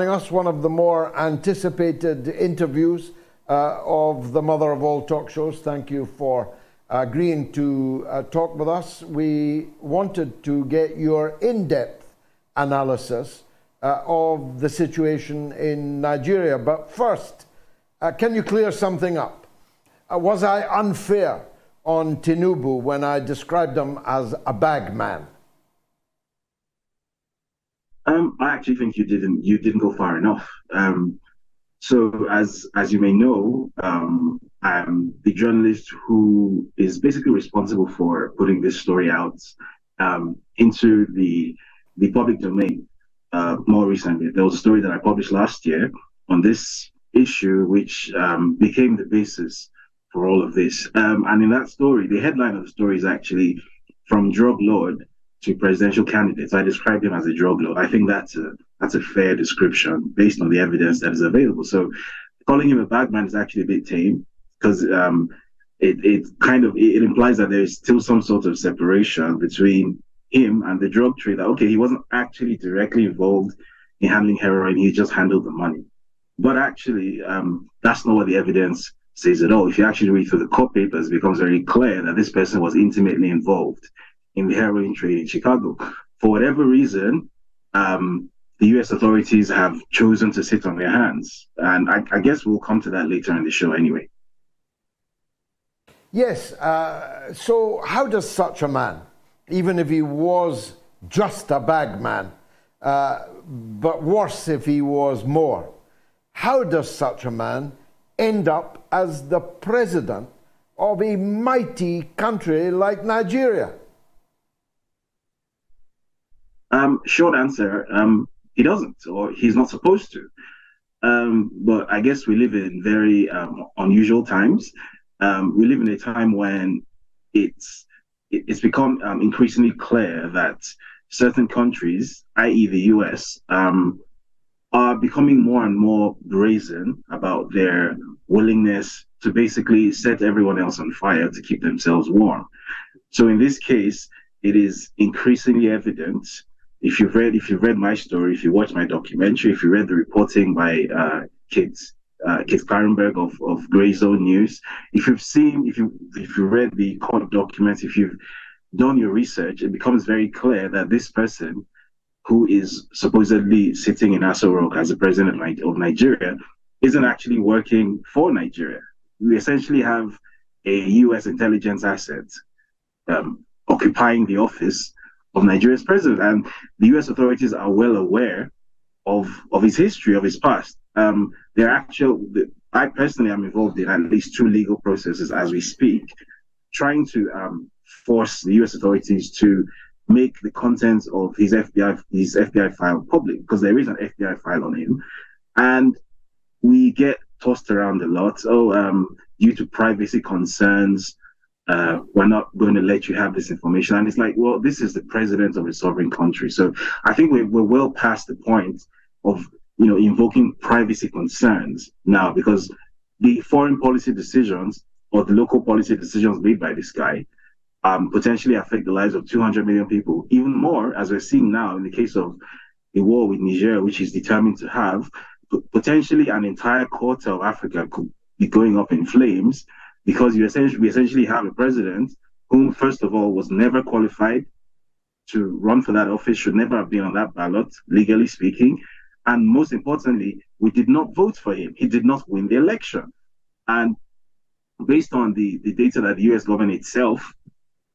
Us one of the more anticipated interviews of the mother of all talk shows. Thank you for agreeing to talk with us. We wanted to get your in-depth analysis of the situation in Nigeria. But first, can you clear something up? Was I unfair on Tinubu when I described him as a bag man? I actually think you didn't go far enough. So as you may know, I'm the journalist who is basically responsible for putting this story out into the public domain. More recently, there was a story that I published last year on this issue, which became the basis for all of this. And in that story, the headline of the story is actually "From Drug Lord to Presidential Candidates." I described him as a drug lord. I think that's a fair description based on the evidence that is available. So calling him a bad man is actually a bit tame, because it implies that there is still some sort of separation between him and the drug trade. Okay, he wasn't actually directly involved in handling heroin, he just handled the money. But actually, that's not what the evidence says at all. If you actually read through the court papers, it becomes very clear that this person was intimately involved in the heroin trade in Chicago. For whatever reason, the U.S. authorities have chosen to sit on their hands. And I guess we'll come to that later in the show anyway. Yes. So how does such a man, even if he was just a bag man, but worse if he was more, how does such a man end up as the president of a mighty country like Nigeria? Short answer, he doesn't, or he's not supposed to. But I guess we live in very unusual times. We live in a time when it's become increasingly clear that certain countries, i.e. the US, are becoming more and more brazen about their willingness to basically set everyone else on fire to keep themselves warm. So in this case, it is increasingly evident. If you've read my story, if you watched my documentary, if you read the reporting by Kit Klarenberg of Grey Zone News, if you read the court documents, if you've done your research, it becomes very clear that this person, who is supposedly sitting in Aso Rock as the president of Nigeria, isn't actually working for Nigeria. We essentially have a U.S. intelligence asset occupying the office of Nigeria's president, and the U.S. authorities are well aware of his history, of his past. I personally am involved in at least 2 legal processes as we speak, trying to force the U.S. authorities to make the contents of his FBI file public, because there is an FBI file on him, and we get tossed around a lot. Due to privacy concerns, we're not going to let you have this information. And it's like, well, this is the president of a sovereign country. So I think we're well past the point of, invoking privacy concerns now, because the foreign policy decisions or the local policy decisions made by this guy potentially affect the lives of 200 million people. Even more, as we're seeing now in the case of the war with Niger, which is determined to have, potentially an entire quarter of Africa could be going up in flames, because we essentially have a president whom, first of all, was never qualified to run for that office, should never have been on that ballot, legally speaking. And most importantly, we did not vote for him. He did not win the election. And based on the data that the US government itself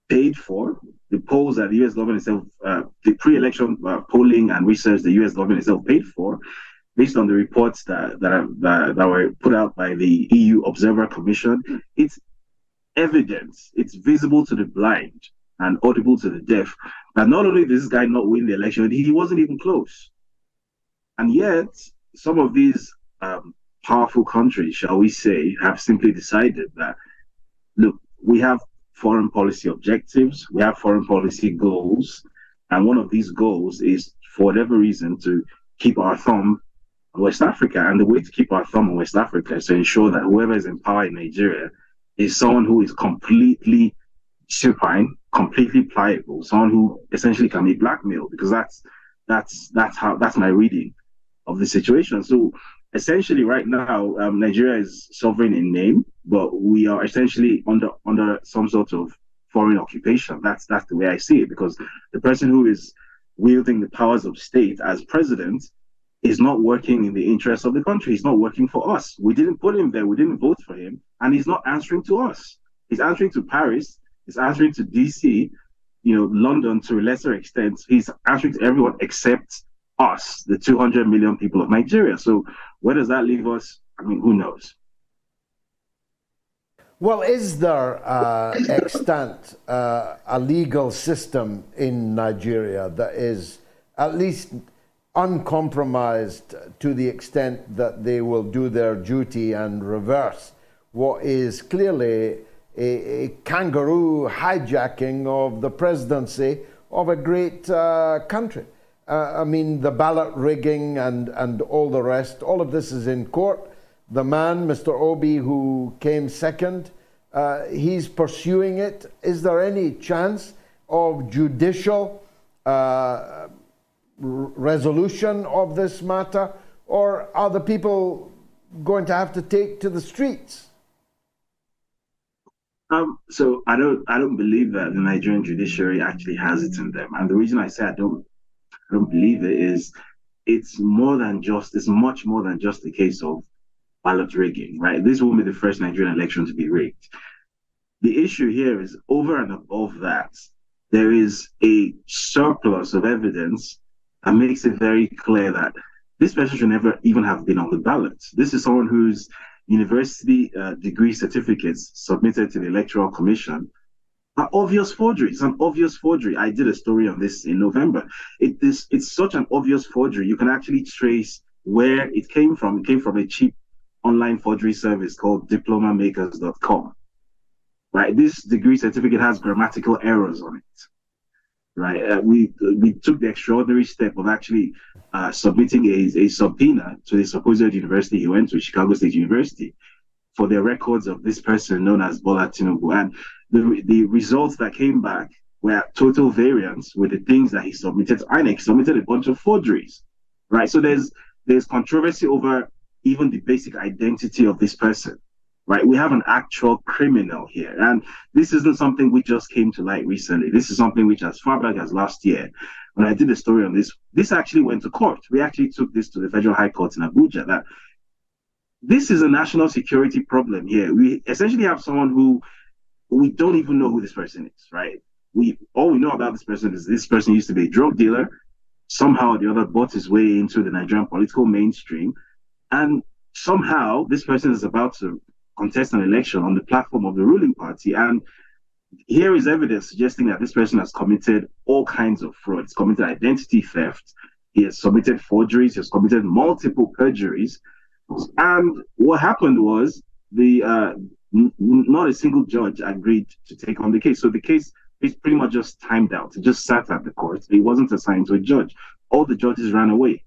paid for, the polls that the US government itself, the pre-election polling and research the US government itself paid for, based on the reports that were put out by the EU Observer Commission, it's evidence, it's visible to the blind and audible to the deaf, that not only did this guy not win the election, he wasn't even close. And yet, some of these powerful countries, shall we say, have simply decided that, look, we have foreign policy objectives, we have foreign policy goals, and one of these goals is, for whatever reason, to keep our thumb on West Africa. And the way to keep our thumb on West Africa is to ensure that whoever is in power in Nigeria is someone who is completely supine, completely pliable, someone who essentially can be blackmailed, because that's my reading of the situation. So essentially, right now, Nigeria is sovereign in name, but we are essentially under some sort of foreign occupation. That's the way I see it, because the person who is wielding the powers of state as president is not working in the interest of the country. He's not working for us. We didn't put him there. We didn't vote for him, and he's not answering to us. He's answering to Paris. He's answering to DC. London to a lesser extent. He's answering to everyone except us, the 200 million people of Nigeria. So where does that leave us? I mean, who knows? Well, is there extant a legal system in Nigeria that is at least uncompromised to the extent that they will do their duty and reverse what is clearly a kangaroo hijacking of the presidency of a great country? I mean, the ballot rigging and all the rest, all of this is in court. The man, Mr. Obi, who came second, he's pursuing it. Is there any chance of judicial resolution of this matter, or are the people going to have to take to the streets? So I don't believe that the Nigerian judiciary actually has it in them, and the reason I say I don't believe it is it's much more than just a case of ballot rigging, right? This won't be the first Nigerian election to be rigged. The issue here is over and above that, there is a surplus of evidence that makes it very clear that this person should never even have been on the ballot. This is someone whose university degree certificates submitted to the Electoral Commission are obvious forgery. It's an obvious forgery. I did a story on this in November. It's such an obvious forgery. You can actually trace where it came from. It came from a cheap online forgery service called diplomamakers.com. Right? This degree certificate has grammatical errors on it. Right? We took the extraordinary step of actually submitting a subpoena to the supposed university he went to, Chicago State University, for the records of this person known as Bola Tinubu. And the results that came back were at total variance with the things that he submitted to INEC. He submitted a bunch of forgeries, right? So there's controversy over even the basic identity of this person, right? We have an actual criminal here. And this isn't something which just came to light recently. This is something which, as far back as last year, when I did a story on this actually went to court. We actually took this to the Federal High Court in Abuja, that this is a national security problem here. We essentially have someone who we don't even know who this person is, right? All we know about this person is this person used to be a drug dealer. Somehow or the other bought his way into the Nigerian political mainstream. And somehow this person is about to contest an election on the platform of the ruling party. And here is evidence suggesting that this person has committed all kinds of frauds, committed identity theft. He has submitted forgeries. He has committed multiple perjuries. And what happened was not a single judge agreed to take on the case. So the case is pretty much just timed out. It just sat at the court. It wasn't assigned to a judge. All the judges ran away.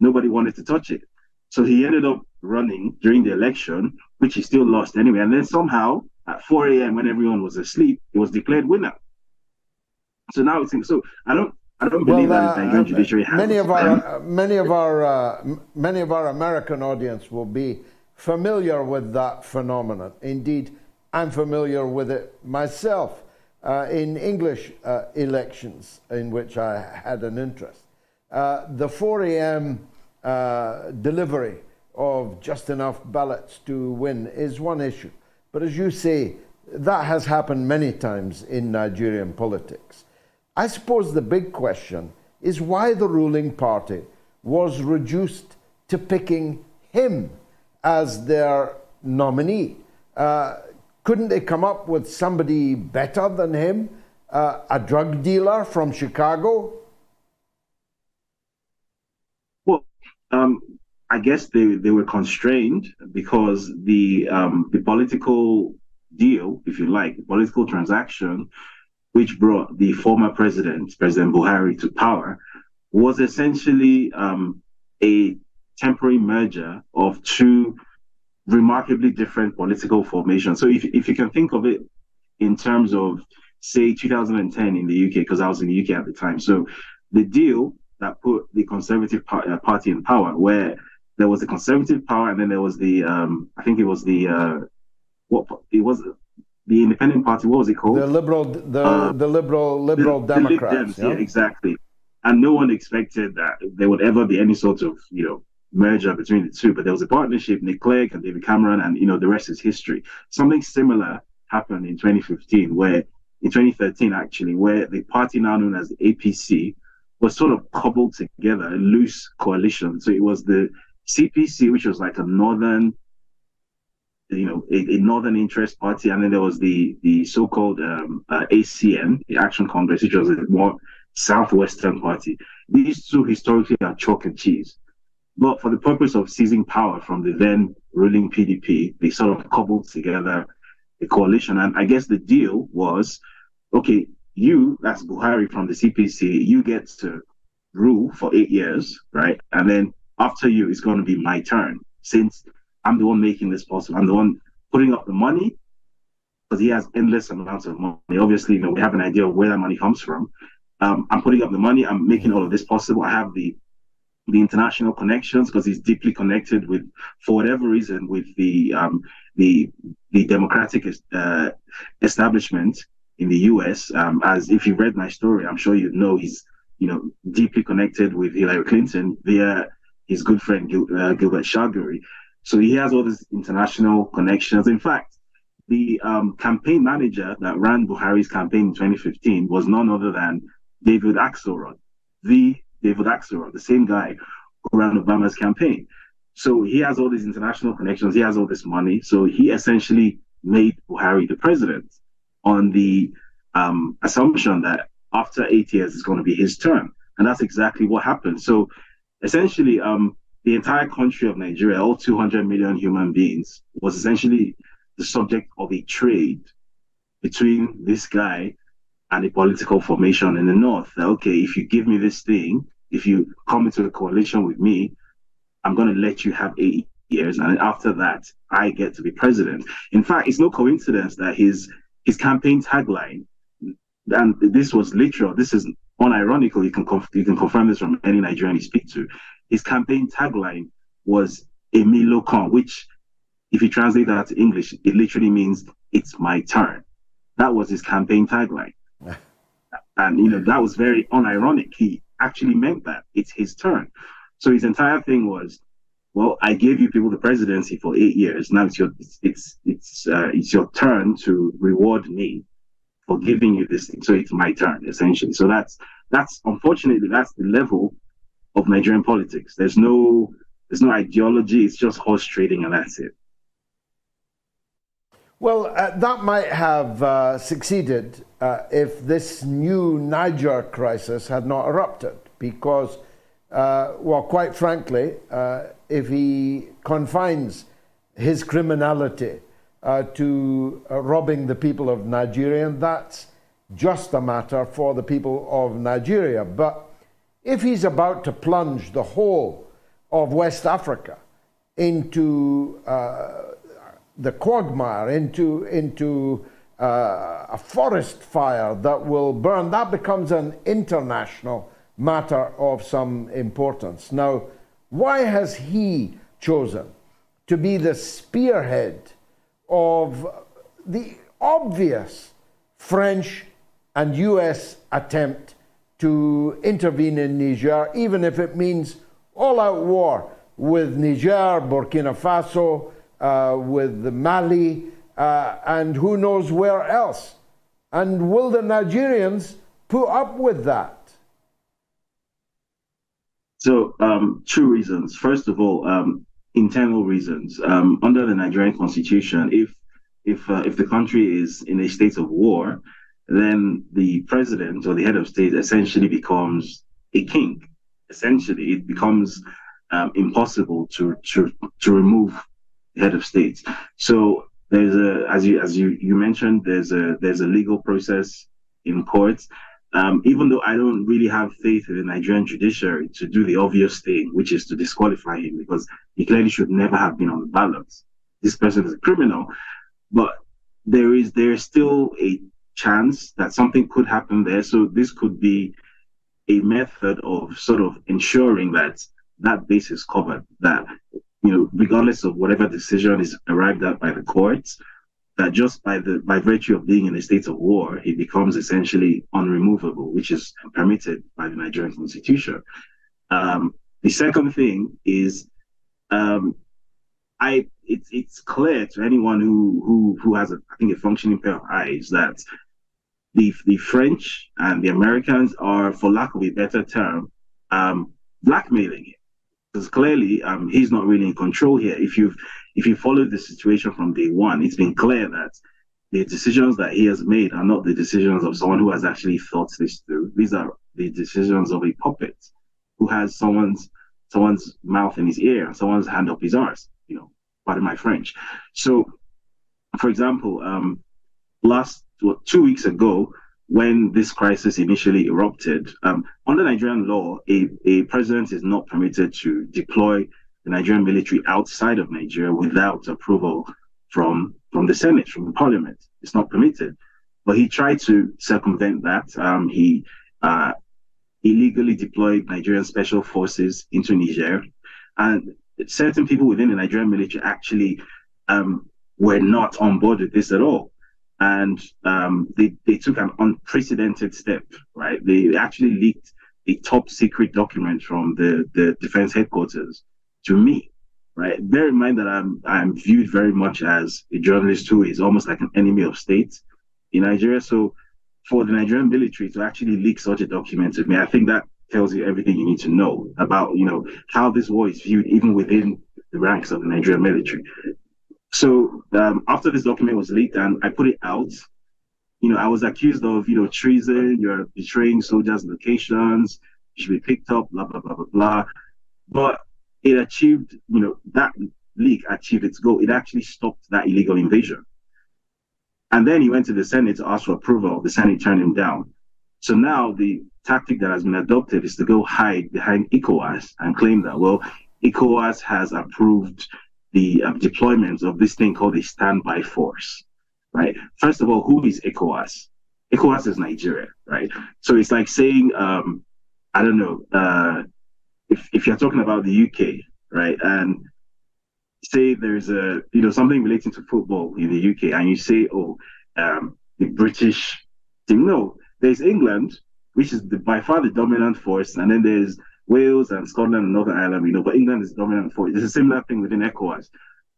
Nobody wanted to touch it. So he ended up running during the election, which he still lost anyway. And then somehow at 4 a.m. when everyone was asleep, he was declared winner. So now it's so I don't believe that the Nigerian judiciary has many of our American audience will be familiar with that phenomenon. Indeed, I'm familiar with it myself in English elections in which I had an interest. The 4 a.m. Delivery of just enough ballots to win is one issue. But as you say, that has happened many times in Nigerian politics. I suppose the big question is why the ruling party was reduced to picking him as their nominee. Couldn't they come up with somebody better than him? A drug dealer from Chicago? Well, I guess they were constrained because the political deal, if you like, the political transaction, which brought the former President Buhari, to power, was essentially a temporary merger of two remarkably different political formations. So if you can think of it in terms of, say, 2010 in the UK, because I was in the UK at the time. So the deal that put the Conservative Party in power, where there was the Conservative power, and then there was the I think it was the what it was the Independent Party. What was it called? The liberal Democrats. The Lib Dems, yeah, exactly. And no one expected that there would ever be any sort of merger between the two. But there was a partnership, Nick Clegg and David Cameron, and the rest is history. Something similar happened in 2015, where in 2013 actually, where the party now known as the APC was sort of cobbled together, a loose coalition. So it was the CPC, which was like a northern, a northern interest party, and then there was the so-called ACN, the Action Congress, which was a more southwestern party. These two historically are chalk and cheese. But for the purpose of seizing power from the then ruling PDP, they sort of cobbled together a coalition. And I guess the deal was, okay, that's Buhari from the CPC, you get to rule for 8 years, right? And then after you, it's going to be my turn, since I'm the one making this possible. I'm the one putting up the money, because he has endless amounts of money. Obviously, we have an idea of where that money comes from. I'm putting up the money. I'm making all of this possible. I have the international connections, because he's deeply connected with, for whatever reason, with the democratic establishment in the US. As if you read my story, I'm sure he's deeply connected with Hillary Clinton via his good friend Gilbert Chagoury. So he has all these international connections. In fact, the campaign manager that ran Buhari's campaign in 2015 was none other than David Axelrod, the same guy who ran Obama's campaign. So he has all these international connections. He has all this money. So he essentially made Buhari the president on the assumption that after 8 years it's going to be his turn. And that's exactly what happened. So essentially, the entire country of Nigeria, all 200 million human beings, was essentially the subject of a trade between this guy and a political formation in the north. That, okay, if you give me this thing, if you come into a coalition with me, I'm going to let you have 8 years, and after that, I get to be president. In fact, it's no coincidence that his campaign tagline, and this was literal, this is unironical, you can confirm this from any Nigerian you speak to, his campaign tagline was Emi Lokan, which, if you translate that to English, it literally means, it's my turn. That was his campaign tagline. And, that was very unironic. He actually meant that. It's his turn. So his entire thing was, well, I gave you people the presidency for 8 years. Now it's your turn to reward me for giving you this thing. So it's my turn, essentially. So that's unfortunately, that's the level of Nigerian politics. There's no ideology. It's just horse trading, and that's it. Well, that might have succeeded if this new Niger crisis had not erupted, because, quite frankly, if he confines his criminality to robbing the people of Nigeria, that's just a matter for the people of Nigeria. But if he's about to plunge the whole of West Africa into the quagmire, into a forest fire that will burn, that becomes an international matter of some importance. Now, why has he chosen to be the spearhead of the obvious French and US attempt to intervene in Niger, even if it means all-out war with Niger, Burkina Faso, with Mali, and who knows where else? And will the Nigerians put up with that? So, two reasons. First of all, internal reasons. Under the Nigerian constitution, if the country is in a state of war, then the president or the head of state essentially becomes a king. Essentially, it becomes impossible to remove the head of state. So there's as you mentioned, there's a legal process in courts. Even though I don't really have faith in the Nigerian judiciary to do the obvious thing, which is to disqualify him, because he clearly should never have been on the ballot. This person is a criminal, but there is still a chance that something could happen there. So this could be a method of sort of ensuring that that base is covered, that, regardless of whatever decision is arrived at by the courts, that just by virtue of being in a state of war, he becomes essentially unremovable, which is permitted by the Nigerian constitution. The second thing is, it's clear to anyone who has I think a functioning pair of eyes that the French and the Americans are, for lack of a better term, blackmailing him, because clearly he's not really in control here. If you followed the situation from day one, it's been clear that the decisions that he has made are not the decisions of someone who has actually thought this through. These are the decisions of a puppet who has someone's mouth in his ear and someone's hand up his arse. Pardon my French. So, for example, 2 weeks ago, when this crisis initially erupted, under Nigerian law, a president is not permitted to deploy the Nigerian military outside of Nigeria without approval from the Senate, from the Parliament. It's not permitted. But he tried to circumvent that. He illegally deployed Nigerian special forces into Niger, and certain people within the Nigerian military actually were not on board with this at all. And they took an unprecedented step, right? They actually leaked a top secret document from the defense headquarters to me, right? Bear in mind that I'm viewed very much as a journalist who is almost like an enemy of state in Nigeria. So for the Nigerian military to actually leak such a document to me, I think that tells you everything you need to know about, how this war is viewed even within the ranks of the Nigerian military. So after this document was leaked and I put it out, I was accused of, treason, you're betraying soldiers' locations, you should be picked up, blah, blah, blah, blah, blah. But it achieved, that leak achieved its goal. It actually stopped that illegal invasion. And then he went to the Senate to ask for approval. The Senate turned him down. So now the tactic that has been adopted is to go hide behind ECOWAS and claim that, well, ECOWAS has approved the deployment of this thing called a standby force, right? First of all, who is ECOWAS? ECOWAS is Nigeria, right? So it's like saying, I don't know, if you're talking about the UK, right, and say there's something relating to football in the UK, and you say, the British team. No, there's England, which is by far the dominant force, and then there's Wales and Scotland and Northern Ireland, but England is the dominant force. It's a similar thing within ECOWAS.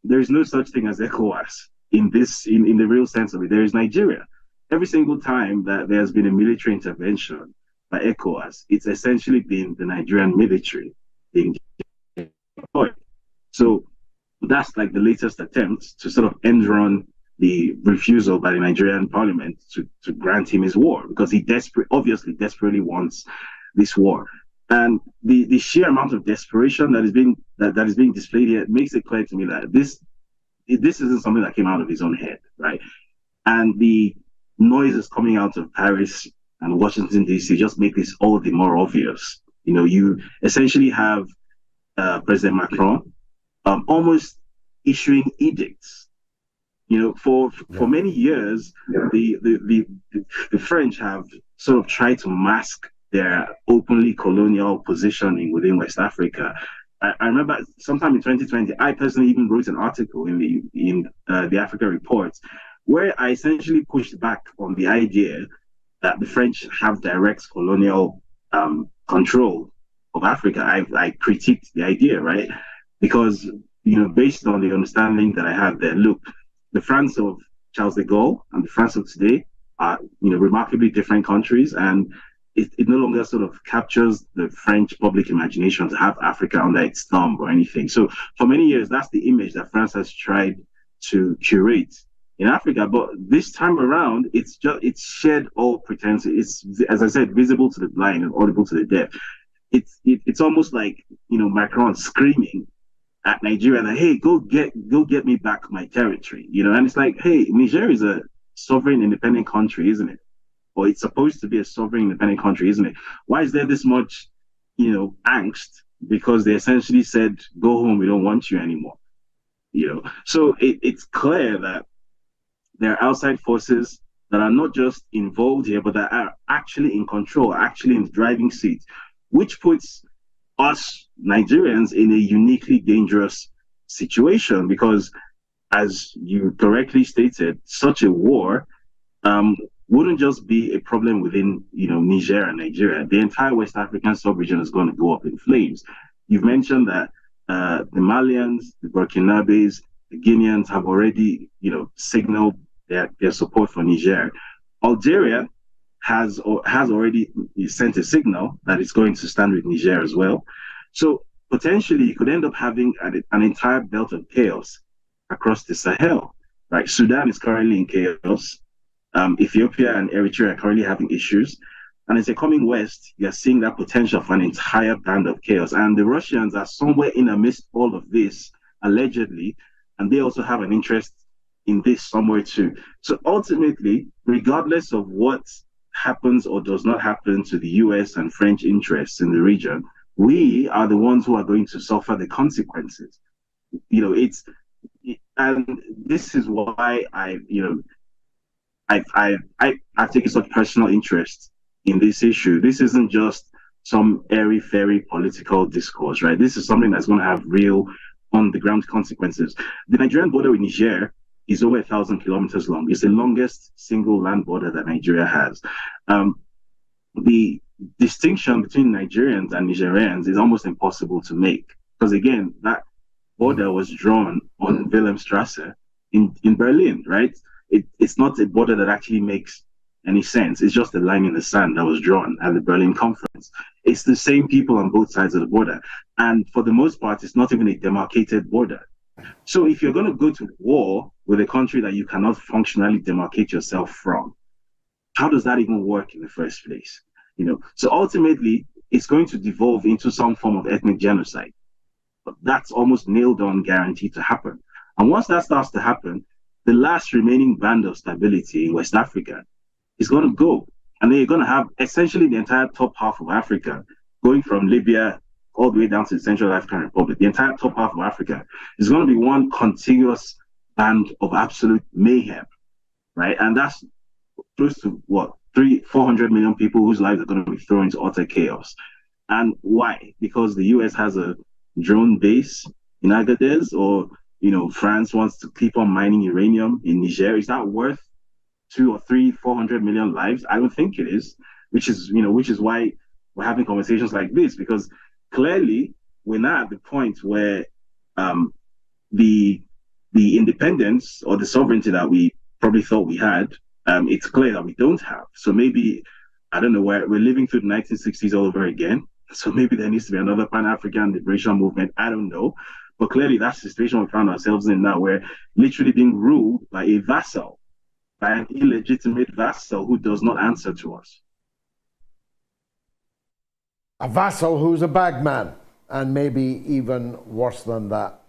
There is no such thing as ECOWAS in the real sense of it. There is Nigeria. Every single time that there has been a military intervention by ECOWAS, it's essentially been the Nigerian military being deployed. So that's like the latest attempt to sort of end run the refusal by the Nigerian parliament to grant him his war, because he desperately wants this war. And the sheer amount of desperation that is being displayed here makes it clear to me that this isn't something that came out of his own head, right? And the noises coming out of Paris and Washington, D.C. just make this all the more obvious. You essentially have President Macron almost issuing edicts. For many years, the French have sort of tried to mask their openly colonial positioning within West Africa. I remember sometime in 2020, I personally even wrote an article in the Africa Report where I essentially pushed back on the idea that the French have direct colonial control of Africa. I critiqued the idea, right? Because, based on the understanding that I had there, look, the France of Charles de Gaulle and the France of today are, remarkably different countries, and it no longer sort of captures the French public imagination to have Africa under its thumb or anything. So for many years, that's the image that France has tried to curate in Africa. But this time around, it's shed all pretense. It's, as I said, visible to the blind and audible to the deaf. It's almost like, Macron screaming at Nigeria that, hey, go get me back my territory, and it's like, hey, Niger is a sovereign independent country, isn't it? Or it's supposed to be a sovereign independent country, isn't it? Why is there this much, angst? Because they essentially said, go home, we don't want you anymore. So it's clear that there are outside forces that are not just involved here, but that are actually in control, actually in the driving seat, which puts us Nigerians in a uniquely dangerous situation because, as you correctly stated, such a war wouldn't just be a problem within, Niger and Nigeria. The entire West African sub-region is going to go up in flames. You've mentioned that the Malians, the Burkinabes, the Guineans have already, signaled their support for Niger. Algeria has already sent a signal that it's going to stand with Niger as well. So potentially, you could end up having an entire belt of chaos across the Sahel. Right, Sudan is currently in chaos. Ethiopia and Eritrea are currently having issues. And as they're coming west, you're seeing that potential for an entire band of chaos. And the Russians are somewhere in amidst all of this, allegedly, and they also have an interest in this somewhere too. So ultimately, regardless of what happens or does not happen to the US and French interests in the region, we are the ones who are going to suffer the consequences. And this is why I've taken such personal interest in this issue. This isn't just some airy-fairy political discourse, right? This is something that's going to have real on-the-ground consequences. The Nigerian border with Niger is over 1,000 kilometers long. It's the longest single land border that Nigeria has. The distinction between Nigerians and Nigerians is almost impossible to make because, again, that border was drawn on Wilhelmstrasse in Berlin, right? It's not a border that actually makes any sense. It's just a line in the sand that was drawn at the Berlin Conference. It's the same people on both sides of the border. And for the most part, it's not even a demarcated border. So if you're going to go to war with a country that you cannot functionally demarcate yourself from, how does that even work in the first place? So ultimately, it's going to devolve into some form of ethnic genocide. But that's almost nailed on, guaranteed to happen. And once that starts to happen, the last remaining band of stability in West Africa is going to go. And then you're going to have essentially the entire top half of Africa, going from Libya all the way down to the Central African Republic. The entire top half of Africa is going to be one contiguous band of absolute mayhem, right? And that's close to 400 million people whose lives are going to be thrown into utter chaos. And why? Because the US has a drone base in Agadez, or France wants to keep on mining uranium in Niger. Is that worth 400 million lives? I don't think it is, which is why we're having conversations like this, because clearly we're not at the point where the independence or the sovereignty that we probably thought we had, it's clear that we don't have. So maybe, I don't know, we're living through the 1960s all over again. So maybe there needs to be another Pan-African liberation movement. I don't know. But clearly that's the situation we found ourselves in now. We're literally being ruled by a vassal, by an illegitimate vassal who does not answer to us. A vassal who's a bagman, and maybe even worse than that.